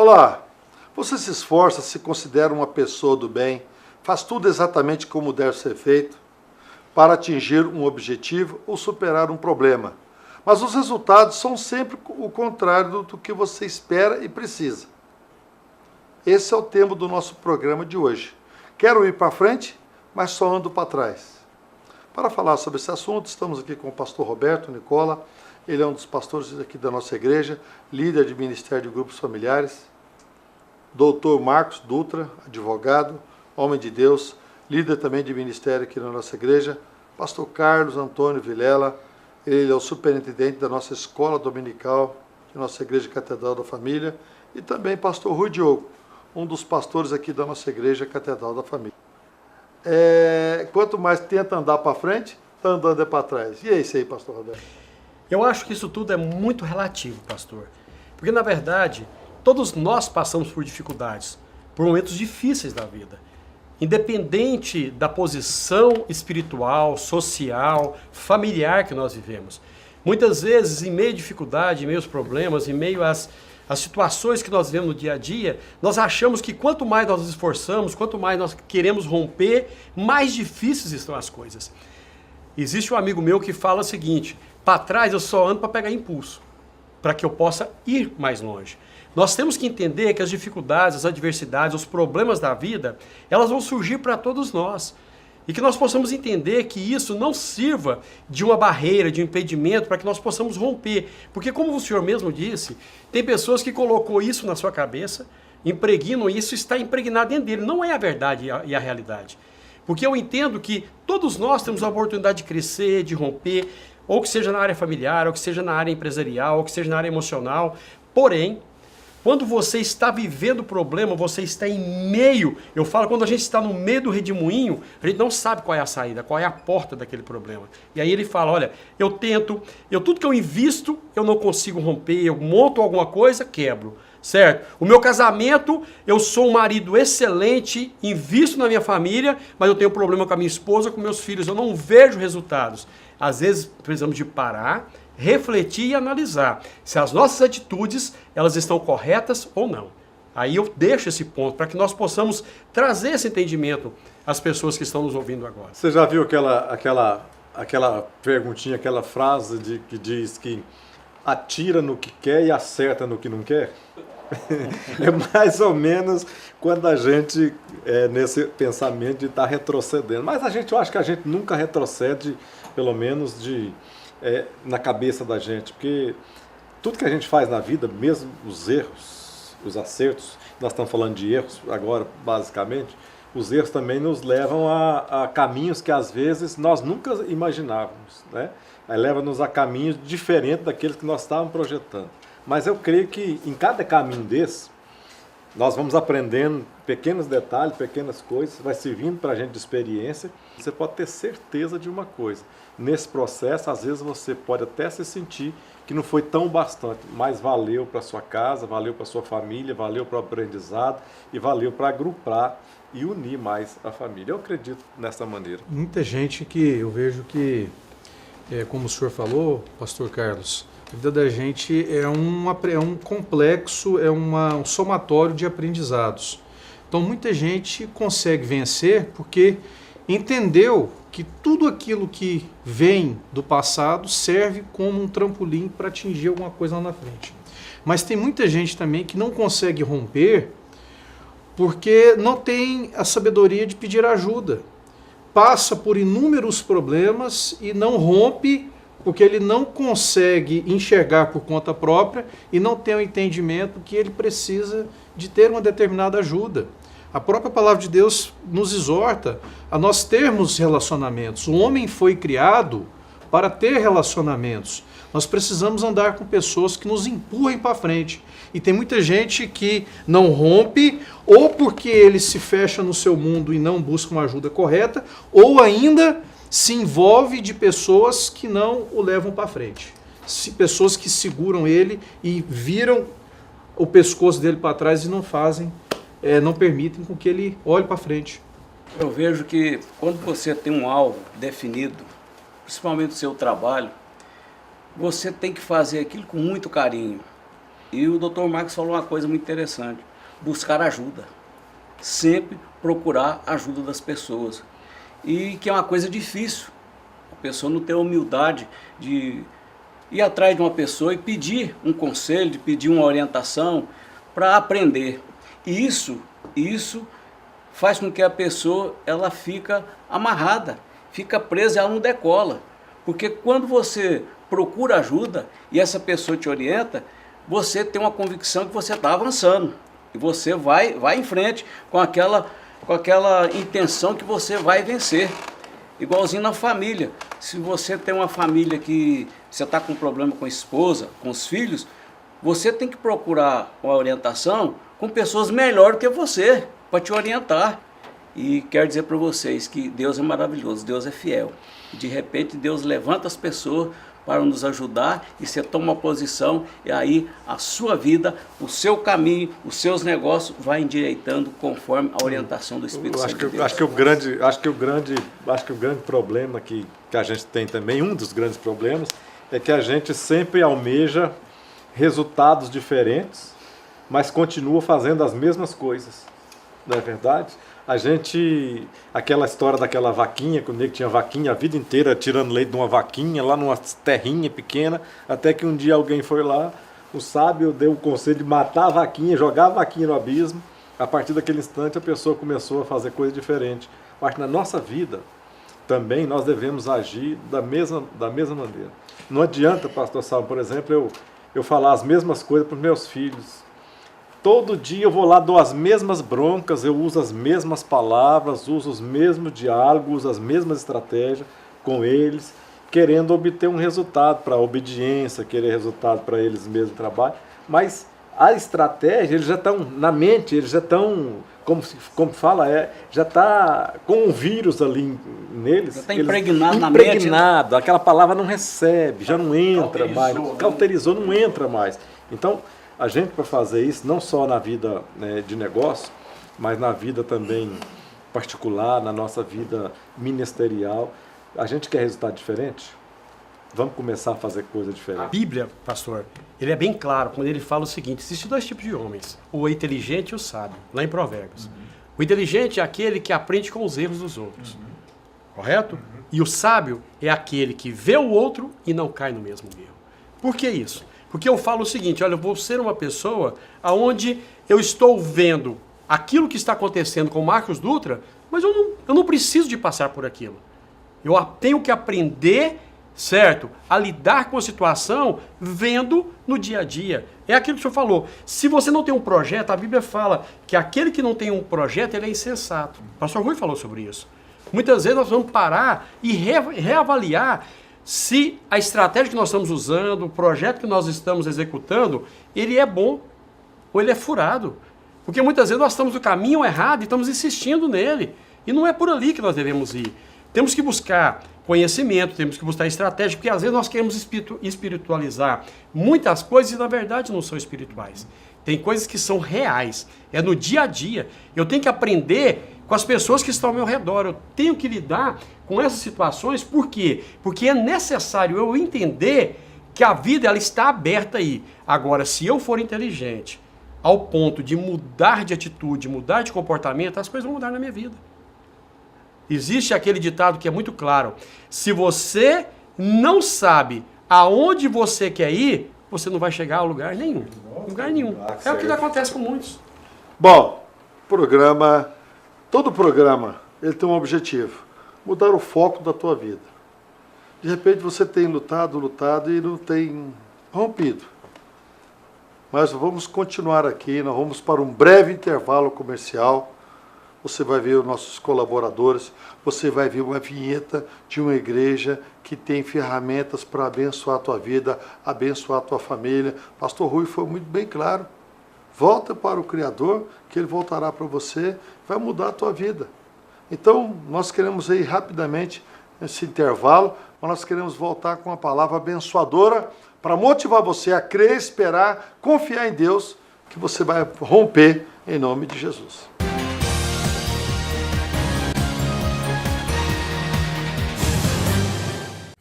Olá, você se esforça, se considera uma pessoa do bem, faz tudo exatamente como deve ser feito para atingir um objetivo ou superar um problema. Mas os resultados são sempre o contrário do que você espera e precisa. Esse é o tema do nosso programa de hoje. Quero ir para frente, mas só ando para trás. Para falar sobre esse assunto, estamos aqui com o pastor Roberto Nicola. Ele é um dos pastores aqui da nossa igreja, líder de Ministério de Grupos Familiares. Doutor Marcos Dutra, advogado, homem de Deus, líder também de ministério aqui na nossa igreja. Pastor Carlos Antônio Vilela, ele é o superintendente da nossa escola dominical, de nossa igreja Catedral da Família. E também pastor Rui Diogo, um dos pastores aqui da nossa igreja Catedral da Família. Quanto mais tenta andar para frente, está andando para trás. E é isso aí, pastor Roberto. Eu acho que isso tudo é muito relativo, pastor. Porque, na verdade, todos nós passamos por dificuldades, por momentos difíceis da vida. Independente da posição espiritual, social, familiar que nós vivemos. Muitas vezes, em meio à dificuldade, em meio aos problemas, em meio às situações que nós vemos no dia a dia, nós achamos que quanto mais nós nos esforçamos, quanto mais nós queremos romper, mais difíceis estão as coisas. Existe um amigo meu que fala o seguinte: para trás eu só ando para pegar impulso, para que eu possa ir mais longe. Nós temos que entender que as dificuldades, as adversidades, os problemas da vida, elas vão surgir para todos nós. E que nós possamos entender que isso não sirva de uma barreira, de um impedimento para que nós possamos romper. Porque, como o senhor mesmo disse, tem pessoas que colocou isso na sua cabeça, impregnam isso, está impregnado dentro dele. Não é a verdade e a realidade. Porque eu entendo que todos nós temos a oportunidade de crescer, de romper, ou que seja na área familiar, ou que seja na área empresarial, ou que seja na área emocional. Porém, quando você está vivendo o problema, você está em meio, eu falo, quando a gente está no meio do redemoinho, a gente não sabe qual é a saída, qual é a porta daquele problema. E aí ele fala, olha, tudo que eu invisto, eu não consigo romper, eu monto alguma coisa, quebro, certo? O meu casamento, eu sou um marido excelente, invisto na minha família, mas eu tenho problema com a minha esposa, com meus filhos, eu não vejo resultados. Às vezes precisamos de parar, refletir e analisar se as nossas atitudes elas estão corretas ou não. Aí eu deixo esse ponto para que nós possamos trazer esse entendimento às pessoas que estão nos ouvindo agora. Você já viu aquela perguntinha, aquela frase que diz que atira no que quer e acerta no que não quer? É mais ou menos quando a gente nesse pensamento de estar retrocedendo. Mas eu acho que a gente nunca retrocede, pelo menos na cabeça da gente, porque tudo que a gente faz na vida, mesmo os erros, os acertos, nós estamos falando de erros agora, basicamente, os erros também nos levam a caminhos que às vezes nós nunca imaginávamos, né? Aí leva-nos a caminhos diferentes daqueles que nós estávamos projetando. Mas eu creio que em cada caminho desse, nós vamos aprendendo pequenos detalhes, pequenas coisas, vai servindo para a gente de experiência. Você pode ter certeza de uma coisa: nesse processo, às vezes você pode até se sentir que não foi tão bastante, mas valeu para a sua casa, valeu para a sua família, valeu para o aprendizado e valeu para agrupar e unir mais a família. Eu acredito nessa maneira. Muita gente que eu vejo que, como o senhor falou, pastor Carlos, a vida da gente é um complexo, um somatório de aprendizados. Então muita gente consegue vencer porque entendeu que tudo aquilo que vem do passado serve como um trampolim para atingir alguma coisa lá na frente. Mas tem muita gente também que não consegue romper porque não tem a sabedoria de pedir ajuda. Passa por inúmeros problemas e não rompe porque ele não consegue enxergar por conta própria e não tem o entendimento que ele precisa de ter uma determinada ajuda. A própria palavra de Deus nos exorta a nós termos relacionamentos. O homem foi criado para ter relacionamentos. Nós precisamos andar com pessoas que nos empurrem para frente. E tem muita gente que não rompe, ou porque ele se fecha no seu mundo e não busca uma ajuda correta, ou ainda se envolve de pessoas que não o levam para frente. Pessoas que seguram ele e viram o pescoço dele para trás e não não permitem com que ele olhe para frente. Eu vejo que quando você tem um alvo definido, principalmente o seu trabalho, você tem que fazer aquilo com muito carinho. E o Dr. Marcos falou uma coisa muito interessante: buscar ajuda. Sempre procurar a ajuda das pessoas. E que é uma coisa difícil. A pessoa não tem a humildade de ir atrás de uma pessoa e pedir um conselho, de pedir uma orientação para aprender. E isso faz com que a pessoa ela fica amarrada, fica presa e ela não decola. Porque quando você procura ajuda e essa pessoa te orienta, você tem uma convicção que você está avançando. E você vai em frente com aquela intenção que você vai vencer. Igualzinho na família. Se você tem uma família que você está com problema com a esposa, com os filhos, você tem que procurar uma orientação com pessoas melhores que você, para te orientar. E quero dizer para vocês que Deus é maravilhoso, Deus é fiel. De repente Deus levanta as pessoas para nos ajudar e você toma uma posição e aí a sua vida, o seu caminho, os seus negócios vai endireitando conforme a orientação do Espírito Santo de Deus. Acho que o grande problema que a gente tem também, um dos grandes problemas, é que a gente sempre almeja resultados diferentes, mas continua fazendo as mesmas coisas. Não é verdade? Aquela história daquela vaquinha, que o nego tinha vaquinha a vida inteira tirando leite de uma vaquinha, lá numa terrinha pequena, até que um dia alguém foi lá, o sábio deu o conselho de matar a vaquinha, jogar a vaquinha no abismo. A partir daquele instante a pessoa começou a fazer coisa diferente. Mas na nossa vida também nós devemos agir da mesma maneira. Não adianta, pastor Salmo, por exemplo, eu falar as mesmas coisas para os meus filhos. Todo dia eu vou lá, dou as mesmas broncas, eu uso as mesmas palavras, uso os mesmos diálogos, uso as mesmas estratégias com eles, querendo obter um resultado para a obediência, querer resultado para eles mesmos no trabalho. Mas a estratégia, eles já estão na mente, eles já estão, como fala, já está com um vírus ali neles. Já está impregnado na mente. Impregnado, aquela palavra não recebe, já não entra mais, cauterizou, não entra mais. Então, a gente, para fazer isso, não só na vida de negócio, mas na vida também particular, na nossa vida ministerial, a gente quer resultado diferente? Vamos começar a fazer coisa diferente. A Bíblia, pastor, ele é bem claro quando ele fala o seguinte: existem dois tipos de homens, o inteligente e o sábio, lá em Provérbios. O inteligente é aquele que aprende com os erros dos outros, correto? E o sábio é aquele que vê o outro e não cai no mesmo erro. Por que isso? Porque eu falo o seguinte: olha, eu vou ser uma pessoa onde eu estou vendo aquilo que está acontecendo com o Marcos Dutra, mas eu não preciso de passar por aquilo. Eu tenho que aprender, certo, a lidar com a situação vendo no dia a dia. É aquilo que o senhor falou. Se você não tem um projeto, a Bíblia fala que aquele que não tem um projeto, ele é insensato. O pastor Rui falou sobre isso. Muitas vezes nós vamos parar e reavaliar se a estratégia que nós estamos usando, o projeto que nós estamos executando, ele é bom ou ele é furado. Porque muitas vezes nós estamos no caminho errado e estamos insistindo nele. E não é por ali que nós devemos ir. Temos que buscar conhecimento, temos que buscar estratégia, porque às vezes nós queremos espiritualizar muitas coisas e na verdade não são espirituais. Tem coisas que são reais, é no dia a dia. Eu tenho que aprender com as pessoas que estão ao meu redor, eu tenho que lidar com essas situações. Por quê? Porque é necessário eu entender que a vida ela está aberta aí. Agora, se eu for inteligente ao ponto de mudar de atitude, mudar de comportamento, as coisas vão mudar na minha vida. Existe aquele ditado que é muito claro: se você não sabe aonde você quer ir, você não vai chegar a lugar nenhum. Lugar nenhum. É o que acontece com muitos. Bom, todo programa, ele tem um objetivo: mudar o foco da tua vida. De repente você tem lutado e não tem rompido. Mas vamos continuar aqui, nós vamos para um breve intervalo comercial. Você vai ver os nossos colaboradores, você vai ver uma vinheta de uma igreja que tem ferramentas para abençoar a tua vida, abençoar a tua família. Pastor Rui foi muito bem claro. Volta para o Criador, que Ele voltará para você, vai mudar a tua vida. Então, nós queremos ir rapidamente nesse intervalo, mas nós queremos voltar com uma palavra abençoadora para motivar você a crer, esperar, confiar em Deus, que você vai romper em nome de Jesus.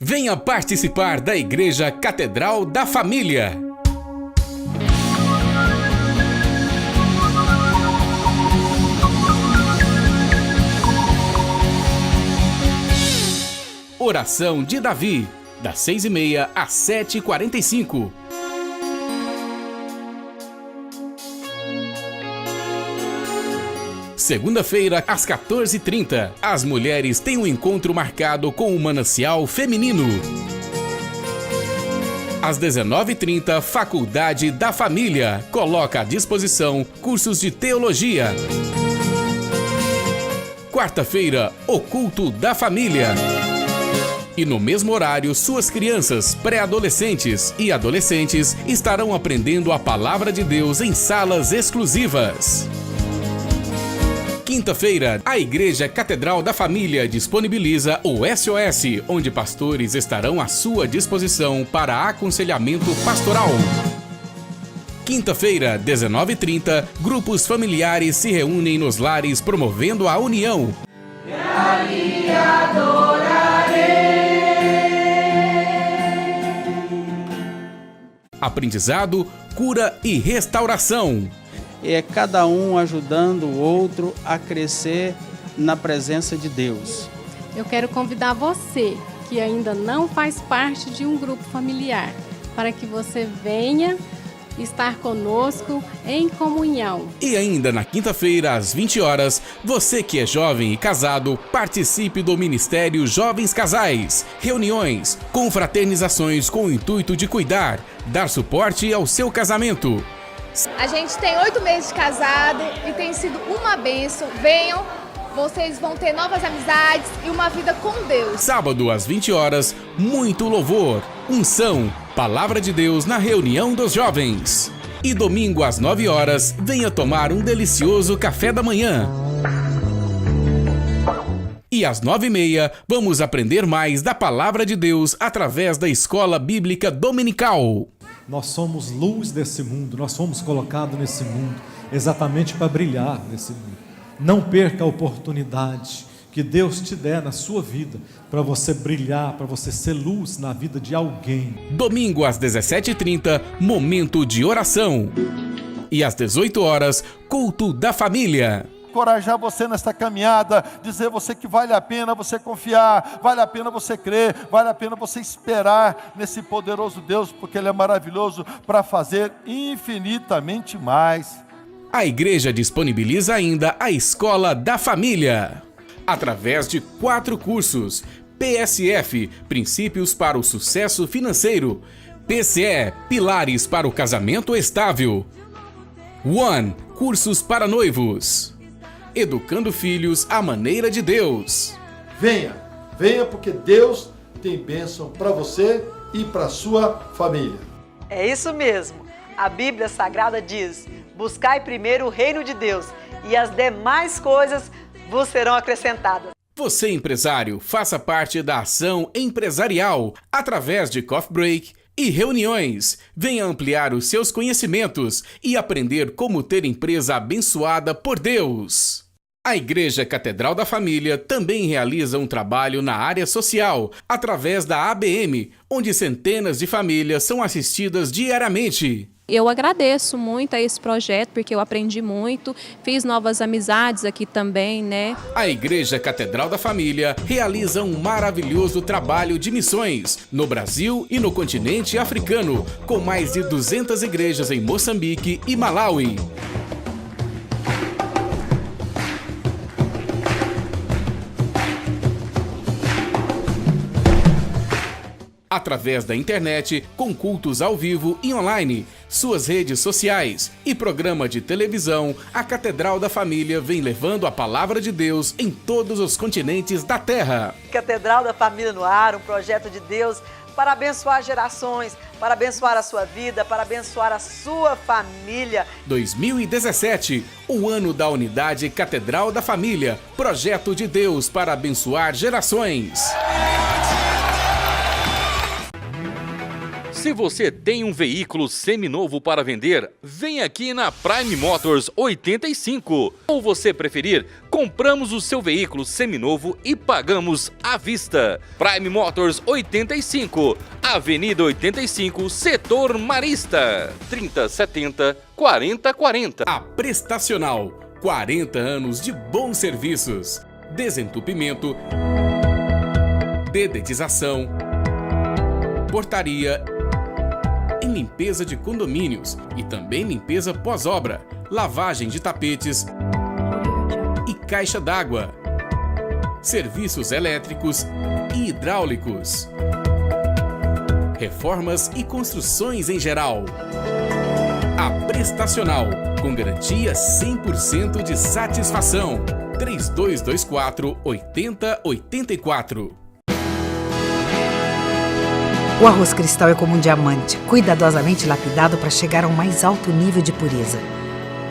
Venha participar da Igreja Catedral da Família. Oração de Davi, das 6h30 às 7h45. Segunda-feira, às 14h30, as mulheres têm um encontro marcado com o Manancial Feminino. Às 19h30, Faculdade da Família coloca à disposição cursos de teologia. Quarta-feira, o Culto da Família. E no mesmo horário, suas crianças, pré-adolescentes e adolescentes estarão aprendendo a Palavra de Deus em salas exclusivas. Quinta-feira, a Igreja Catedral da Família disponibiliza o SOS, onde pastores estarão à sua disposição para aconselhamento pastoral. Quinta-feira, 19h30, grupos familiares se reúnem nos lares promovendo a união. E ali adorarei. Aprendizado, cura e restauração. É cada um ajudando o outro a crescer na presença de Deus. Eu quero convidar você, que ainda não faz parte de um grupo familiar, para que você venha estar conosco em comunhão. E ainda na quinta-feira, às 20 horas, você que é jovem e casado, participe do Ministério Jovens Casais. Reuniões, confraternizações com o intuito de cuidar, dar suporte ao seu casamento. A gente tem 8 meses de casado e tem sido uma bênção. Venham, vocês vão ter novas amizades e uma vida com Deus. Sábado às 20 horas, muito louvor, unção, Palavra de Deus na reunião dos jovens. E domingo às 9 horas, venha tomar um delicioso café da manhã. E às 9h30, vamos aprender mais da Palavra de Deus através da Escola Bíblica Dominical. Nós somos luz desse mundo, nós fomos colocados nesse mundo exatamente para brilhar nesse mundo. Não perca a oportunidade que Deus te der na sua vida para você brilhar, para você ser luz na vida de alguém. Domingo às 17h30, momento de oração. E às 18 horas, culto da família. Encorajar você nesta caminhada, dizer você que vale a pena você confiar, vale a pena você crer, vale a pena você esperar nesse poderoso Deus, porque Ele é maravilhoso para fazer infinitamente mais. A igreja disponibiliza ainda a Escola da Família, através de 4 cursos: PSF, Princípios para o Sucesso Financeiro; PCE, Pilares para o Casamento Estável; One, Cursos para Noivos; Educando Filhos à Maneira de Deus. Venha, venha, porque Deus tem bênção para você e para sua família. É isso mesmo. A Bíblia Sagrada diz: buscai primeiro o reino de Deus e as demais coisas vos serão acrescentadas. Você, empresário, faça parte da ação empresarial através de coffee break e reuniões. Venha ampliar os seus conhecimentos e aprender como ter empresa abençoada por Deus. A Igreja Catedral da Família também realiza um trabalho na área social, através da ABM, onde centenas de famílias são assistidas diariamente. Eu agradeço muito a esse projeto, porque eu aprendi muito, fiz novas amizades aqui também, né? A Igreja Catedral da Família realiza um maravilhoso trabalho de missões no Brasil e no continente africano, com mais de 200 igrejas em Moçambique e Malawi. Através da internet, com cultos ao vivo e online, suas redes sociais e programa de televisão, a Catedral da Família vem levando a Palavra de Deus em todos os continentes da Terra. Catedral da Família no Ar, um projeto de Deus para abençoar gerações, para abençoar a sua vida, para abençoar a sua família. 2017, o ano da unidade Catedral da Família, projeto de Deus para abençoar gerações. Se você tem um veículo seminovo para vender, vem aqui na Prime Motors 85. Ou você preferir, compramos o seu veículo seminovo e pagamos à vista. Prime Motors 85, Avenida 85, Setor Marista, 3070-4040. A Prestacional, 40 anos de bons serviços, desentupimento, dedetização, portaria, em limpeza de condomínios e também limpeza pós-obra, lavagem de tapetes e caixa d'água, serviços elétricos e hidráulicos, reformas e construções em geral. A Prestacional, com garantia 100% de satisfação. 3224-8084. O arroz cristal é como um diamante, cuidadosamente lapidado para chegar ao mais alto nível de pureza.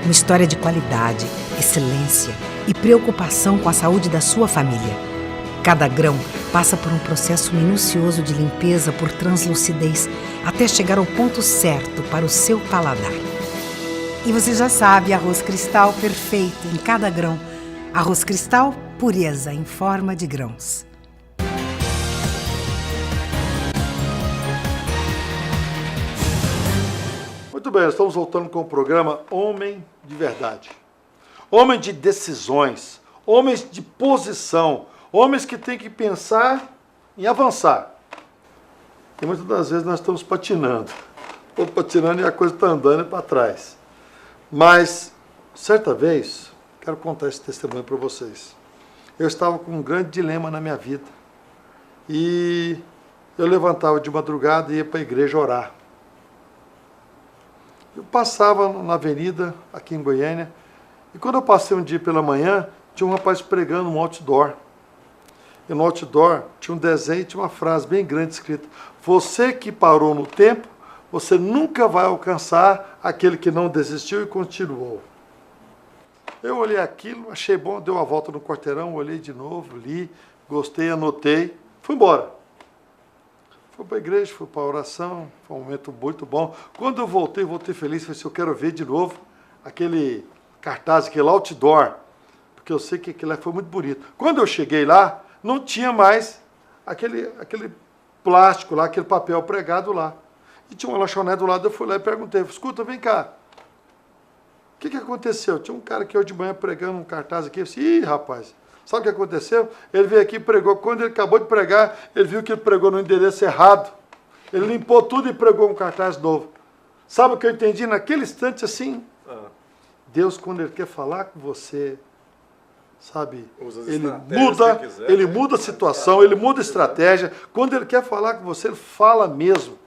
Uma história de qualidade, excelência e preocupação com a saúde da sua família. Cada grão passa por um processo minucioso de limpeza por translucidez até chegar ao ponto certo para o seu paladar. E você já sabe, arroz cristal perfeito em cada grão. Arroz cristal, pureza em forma de grãos. Muito bem, estamos voltando com o programa Homem de Verdade. Homem de decisões, homens de posição, homens que têm que pensar em avançar. E muitas das vezes nós estamos patinando. Estou patinando e a coisa está andando para trás. Mas, certa vez, quero contar esse testemunho para vocês. Eu estava com um grande dilema na minha vida. E eu levantava de madrugada e ia para a igreja orar. Eu passava na avenida, aqui em Goiânia, e quando eu passei um dia pela manhã, tinha um rapaz pregando um outdoor. E no outdoor tinha um desenho e tinha uma frase bem grande escrita: você que parou no tempo, você nunca vai alcançar aquele que não desistiu e continuou. Eu olhei aquilo, achei bom, dei uma volta no quarteirão, olhei de novo, li, gostei, anotei, fui embora. Fui para a igreja, fui para a oração, foi um momento muito bom. Quando eu voltei feliz, falei assim, eu quero ver de novo aquele cartaz, aquele outdoor, porque eu sei que aquilo foi muito bonito. Quando eu cheguei lá, não tinha mais aquele plástico lá, aquele papel pregado lá. E tinha uma lanchonete do lado, eu fui lá e perguntei, escuta, vem cá, o que aconteceu? Tinha um cara aqui hoje de manhã pregando um cartaz aqui, eu disse, ih, rapaz, sabe o que aconteceu? Ele veio aqui e pregou, quando ele acabou de pregar, ele viu que ele pregou no endereço errado, ele limpou tudo e pregou um cartaz novo. Sabe o que eu entendi naquele instante assim? Deus, quando Ele quer falar com você, sabe, Ele muda a situação, Ele muda a estratégia. Quando Ele quer falar com você, Ele fala mesmo,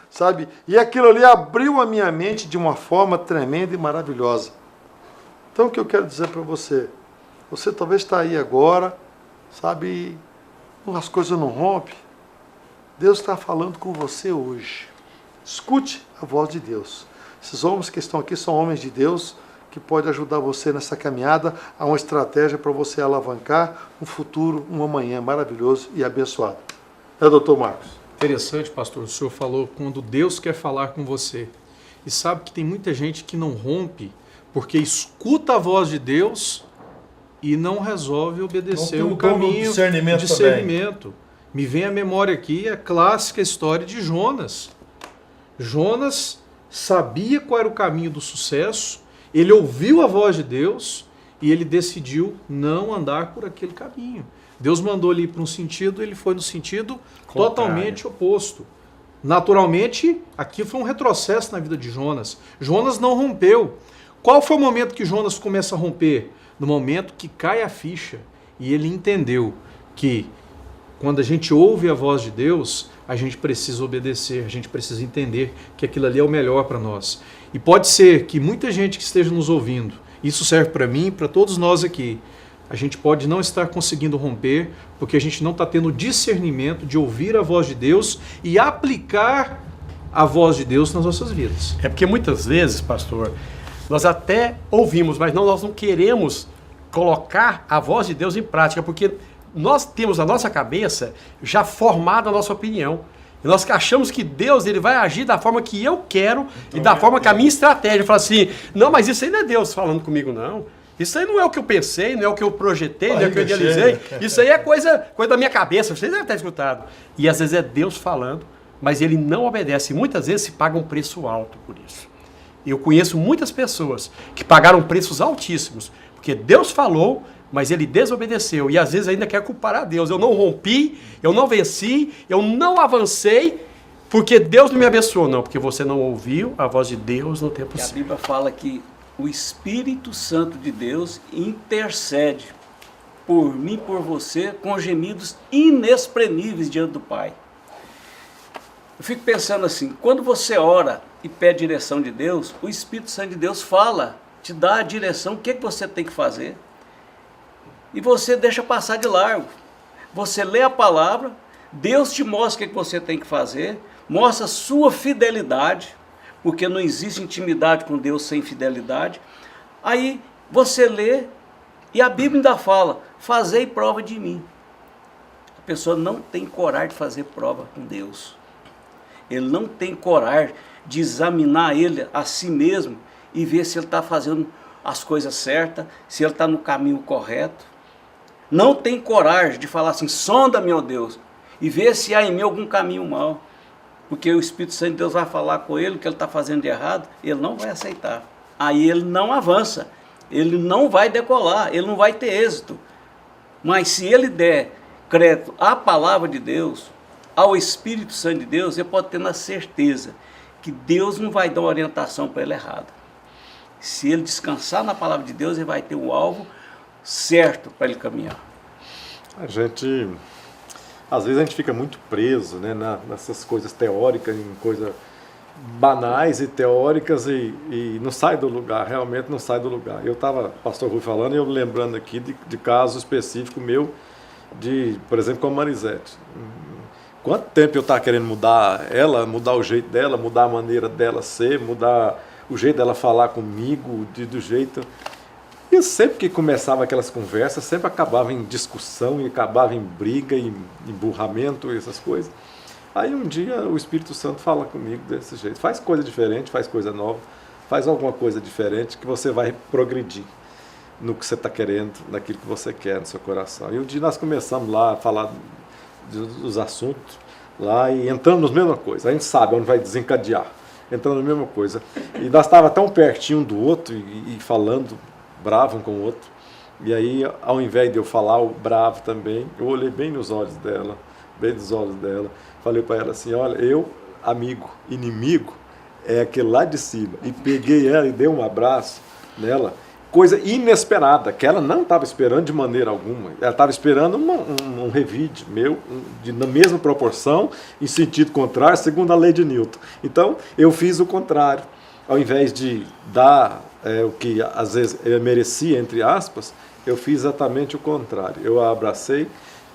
sabe? E aquilo ali abriu a minha mente de uma forma tremenda e maravilhosa. Então, o que eu quero dizer para você? Você talvez está aí agora, sabe, as coisas não rompem. Deus está falando com você hoje. Escute a voz de Deus. Esses homens que estão aqui são homens de Deus que podem ajudar você nessa caminhada a uma estratégia para você alavancar um futuro, um amanhã maravilhoso e abençoado. Doutor Marcos? Interessante, pastor. O senhor falou quando Deus quer falar com você. E sabe que tem muita gente que não rompe porque escuta a voz de Deus e não resolve obedecer o caminho do discernimento. Me vem à memória aqui a clássica história de Jonas. Jonas sabia qual era o caminho do sucesso, ele ouviu a voz de Deus e ele decidiu não andar por aquele caminho. Deus mandou ele ir para um sentido, ele foi no sentido totalmente oposto. Naturalmente, aqui foi um retrocesso na vida de Jonas. Jonas não rompeu. Qual foi o momento que Jonas começa a romper? No momento que cai a ficha e ele entendeu que quando a gente ouve a voz de Deus, a gente precisa obedecer, a gente precisa entender que aquilo ali é o melhor para nós. E pode ser que muita gente que esteja nos ouvindo, isso serve para mim e para todos nós aqui, a gente pode não estar conseguindo romper porque a gente não está tendo discernimento de ouvir a voz de Deus e aplicar a voz de Deus nas nossas vidas. É porque muitas vezes, pastor, nós até ouvimos, mas nós não queremos colocar a voz de Deus em prática, porque nós temos na nossa cabeça já formada a nossa opinião. E nós achamos que Deus ele vai agir da forma que eu quero e da forma que a minha estratégia. Fala assim, não, mas isso aí não é Deus falando comigo, não. Isso aí não é o que eu pensei, não é o que eu projetei, não é o que eu idealizei. Isso aí é coisa da minha cabeça, vocês devem ter escutado. E às vezes é Deus falando, mas ele não obedece. E muitas vezes se paga um preço alto por isso. Eu conheço muitas pessoas que pagaram preços altíssimos, Porque Deus falou, mas ele desobedeceu. E às vezes ainda quer culpar a Deus. Eu não rompi, eu não venci, eu não avancei, porque Deus não me abençoou. Não, porque você não ouviu a voz de Deus no tempo certo. A Bíblia fala que o Espírito Santo de Deus intercede por mim, por você, com gemidos inexprimíveis diante do Pai. Eu fico pensando assim, quando você ora e pede direção de Deus, o Espírito Santo de Deus fala, te dá a direção, o que você tem que fazer. E você deixa passar de largo. Você lê a palavra, Deus te mostra o que você tem que fazer, mostra a sua fidelidade, porque não existe intimidade com Deus sem fidelidade. Aí você lê, e a Bíblia ainda fala, fazei prova de mim. A pessoa não tem coragem de fazer prova com Deus. Ele não tem coragem de examinar ele a si mesmo e ver se ele está fazendo as coisas certas, se ele está no caminho correto. Não tem coragem de falar assim, sonda-me, ó Deus, e ver se há em mim algum caminho mau. Porque o Espírito Santo de Deus vai falar com ele o que ele está fazendo de errado, ele não vai aceitar. Aí ele não avança. Ele não vai decolar, ele não vai ter êxito. Mas se ele der crédito à palavra de Deus, ao Espírito Santo de Deus, ele pode ter na certeza que Deus não vai dar uma orientação para ele errada. Se ele descansar na palavra de Deus, ele vai ter o alvo certo para ele caminhar. Às vezes a gente fica muito preso, né, nessas coisas teóricas, em coisas banais e teóricas e não sai do lugar, realmente não sai do lugar. Eu estava, pastor Rui falando, e eu lembrando aqui de caso específico meu, por exemplo, com a Marisete. Quanto tempo eu estava querendo mudar ela, mudar o jeito dela, mudar a maneira dela ser, mudar o jeito dela falar comigo, do jeito... E sempre que começava aquelas conversas, sempre acabava em discussão, e acabava em briga, em emburramento, essas coisas. Aí um dia o Espírito Santo fala comigo desse jeito, faz coisa diferente, faz coisa nova, faz alguma coisa diferente que você vai progredir no que você está querendo, naquilo que você quer no seu coração. E um dia nós começamos lá a falar dos assuntos lá e entramos nas mesmas coisas. A gente sabe onde vai desencadear, entrando na mesma coisa. E nós estávamos tão pertinho um do outro e falando bravo um com o outro. E aí, ao invés de eu falar o bravo também, eu olhei bem nos olhos dela, falei para ela assim, olha, eu, amigo, inimigo, é aquele lá de cima. E peguei ela e dei um abraço nela, coisa inesperada, que ela não estava esperando de maneira alguma. Ela estava esperando um revide meu, na mesma proporção, em sentido contrário, segundo a lei de Newton. Então, eu fiz o contrário. Ao invés de dar o que às vezes eu merecia, entre aspas, eu fiz exatamente o contrário. Eu a abracei,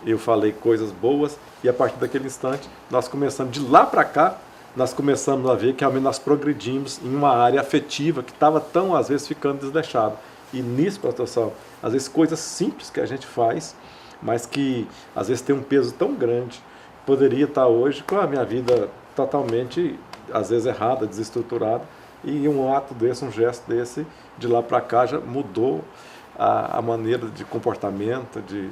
eu falei coisas boas, e a partir daquele instante, nós começamos, de lá para cá, nós começamos a ver que realmente nós progredimos em uma área afetiva que estava tão, às vezes, ficando desleixada. E nisso, pastor Sal, às vezes coisas simples que a gente faz, mas que às vezes tem um peso tão grande, poderia estar hoje com a minha vida totalmente, às vezes, errada, desestruturada, e um ato desse, um gesto desse, de lá para cá já mudou a maneira de comportamento, de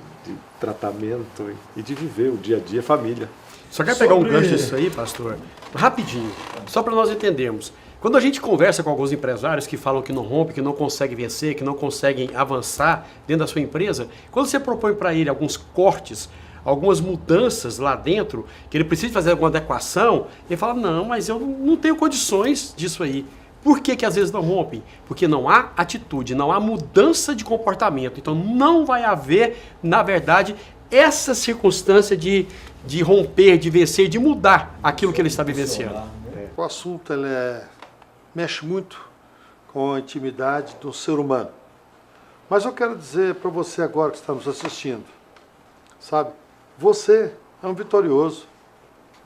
tratamento e de viver o dia a dia, família. Só quer pegar um gancho disso aí, pastor? Rapidinho, só para nós entendermos. Quando a gente conversa com alguns empresários que falam que não rompe, que não conseguem vencer, que não conseguem avançar dentro da sua empresa, quando você propõe para ele alguns cortes, algumas mudanças lá dentro, que ele precisa fazer alguma adequação, ele fala, não, mas eu não tenho condições disso aí. Por que às vezes não rompem? Porque não há atitude, não há mudança de comportamento. Então não vai haver, na verdade, essa circunstância de romper, de vencer, de mudar aquilo que ele está vivenciando. O assunto mexe muito com a intimidade do ser humano. Mas eu quero dizer para você agora que está nos assistindo, sabe? Você é um vitorioso.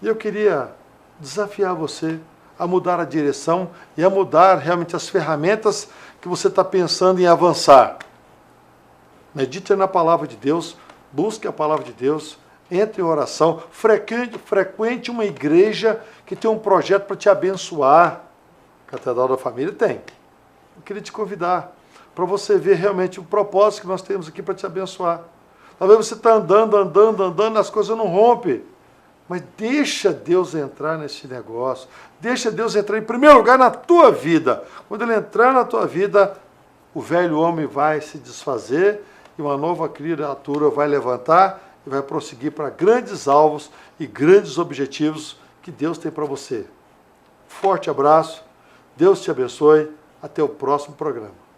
E eu queria desafiar você a mudar a direção e a mudar realmente as ferramentas que você está pensando em avançar. Medite na palavra de Deus, busque a palavra de Deus, entre em oração, frequente uma igreja que tem um projeto para te abençoar. A Catedral da Família tem. Eu queria te convidar para você ver realmente o propósito que nós temos aqui para te abençoar. Talvez você está andando, e as coisas não rompem. Mas deixa Deus entrar nesse negócio. Deixa Deus entrar em primeiro lugar na tua vida. Quando Ele entrar na tua vida, o velho homem vai se desfazer e uma nova criatura vai levantar e vai prosseguir para grandes alvos e grandes objetivos que Deus tem para você. Forte abraço, Deus te abençoe, até o próximo programa.